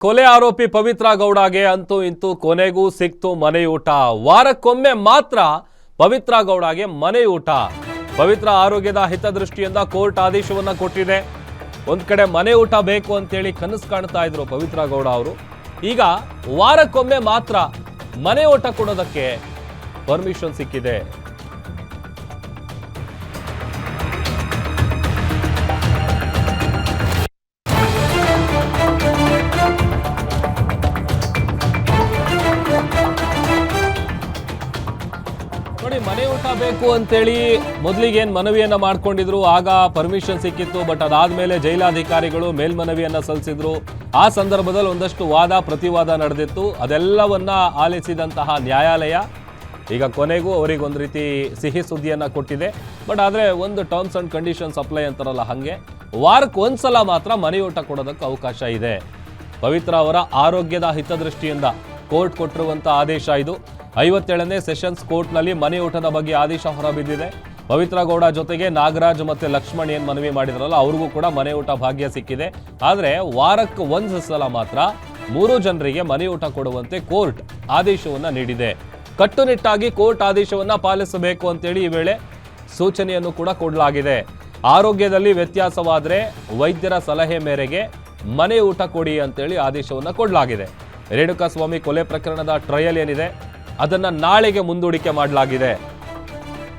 ಕೊಲೆ ಆರೋಪಿ ಪವಿತ್ರ ಗೌಡಗೆ ಅಂತೂ ಇಂತೂ ಕೊನೆಗೂ ಸಿಕ್ತು ಮನೆಯೂಟ. ವಾರಕ್ಕೊಮ್ಮೆ ಮಾತ್ರ ಪವಿತ್ರ ಗೌಡಗೆ ಮನೆಯೂಟ. ಪವಿತ್ರ ಆರೋಗ್ಯದ ಹಿತದೃಷ್ಟಿಯಿಂದ ಕೋರ್ಟ್ ಆದೇಶವನ್ನ ಕೊಟ್ಟಿದೆ. ಒಂದ್ ಕಡೆ ಮನೆಯೂಟ ಬೇಕು ಅಂತೇಳಿ ಕನಸು ಕಾಣ್ತಾ ಇದ್ರು ಪವಿತ್ರ ಗೌಡ ಅವರು. ಈಗ ವಾರಕ್ಕೊಮ್ಮೆ ಮಾತ್ರ ಮನೆಯೂಟ ಕೊಡೋದಕ್ಕೆ ಪರ್ಮಿಷನ್ ಸಿಕ್ಕಿದೆ. ನೋಡಿ, ಮನೆ ಊಟ ಬೇಕು ಅಂತೇಳಿ ಮೊದಲಿಗೆ ಮನವಿಯನ್ನ ಮಾಡ್ಕೊಂಡಿದ್ರು. ಆಗ ಪರ್ಮಿಷನ್ ಸಿಕ್ಕಿತ್ತು. ಬಟ್ ಅದಾದ್ಮೇಲೆ ಜೈಲಾಧಿಕಾರಿಗಳು ಮೇಲ್ಮನವಿಯನ್ನ ಸಲ್ಲಿಸಿದ್ರು. ಆ ಸಂದರ್ಭದಲ್ಲಿ ಒಂದಷ್ಟು ವಾದ ಪ್ರತಿವಾದ ನಡೆದಿತ್ತು. ಅದೆಲ್ಲವನ್ನ ಆಲಿಸಿದಂತಹ ನ್ಯಾಯಾಲಯ ಈಗ ಕೊನೆಗೂ ಅವರಿಗೆ ಒಂದು ರೀತಿ ಸಿಹಿ ಸುದ್ದಿಯನ್ನ ಕೊಟ್ಟಿದೆ. ಬಟ್ ಆದ್ರೆ ಒಂದು ಟರ್ಮ್ಸ್ ಅಂಡ್ ಕಂಡೀಷನ್ಸ್ ಅಪ್ಲೈ ಅಂತಾರಲ್ಲ, ಹಂಗೆ ವಾರಕ್ಕೆ ಒಂದ್ಸಲ ಮಾತ್ರ ಮನೆಯೂಟ ಕೊಡೋದಕ್ಕೆ ಅವಕಾಶ ಇದೆ. ಪವಿತ್ರ ಅವರ ಆರೋಗ್ಯದ ಹಿತದೃಷ್ಟಿಯಿಂದ ಕೋರ್ಟ್ ಕೊಟ್ಟಿರುವಂತ ಆದೇಶ ಇದು. 57ನೇ ಸೆಷನ್ಸ್ ಕೋರ್ಟ್ನಲ್ಲಿ ಮನೆಯೂಟದ ಬಗ್ಗೆ ಆದೇಶ ಹೊರಬಿದ್ದಿದೆ. ಪವಿತ್ರ ಗೌಡ ಜೊತೆಗೆ ನಾಗರಾಜ್ ಮತ್ತೆ ಲಕ್ಷ್ಮಣ್ ಏನ್ ಮನವಿ ಮಾಡಿದ್ರಲ್ಲ, ಅವ್ರಿಗೂ ಕೂಡ ಮನೆಯೂಟ ಭಾಗ್ಯ ಸಿಕ್ಕಿದೆ. ಆದ್ರೆ ವಾರಕ್ಕೆ ಒಂದು ಸಲ ಮಾತ್ರ 3 ಜನರಿಗೆ ಮನೆಯೂಟ ಕೊಡುವಂತೆ ಕೋರ್ಟ್ ಆದೇಶವನ್ನ ನೀಡಿದೆ. ಕಟ್ಟುನಿಟ್ಟಾಗಿ ಕೋರ್ಟ್ ಆದೇಶವನ್ನ ಪಾಲಿಸಬೇಕು ಅಂತೇಳಿ ಈ ವೇಳೆ ಸೂಚನೆಯನ್ನು ಕೂಡ ಕೊಡಲಾಗಿದೆ. ಆರೋಗ್ಯದಲ್ಲಿ ವ್ಯತ್ಯಾಸವಾದ್ರೆ ವೈದ್ಯರ ಸಲಹೆ ಮೇರೆಗೆ ಮನೆಯೂಟ ಕೊಡಿ ಅಂತೇಳಿ ಆದೇಶವನ್ನ ಕೊಡಲಾಗಿದೆ. ರೇಣುಕಾಸ್ವಾಮಿ ಕೊಲೆ ಪ್ರಕರಣದ ಟ್ರಯಲ್ ಏನಿದೆ ಅದನ್ನ ನಾಳೆಗೆ ಮುಂದೂಡಿಕೆ ಮಾಡಲಾಗಿದೆ.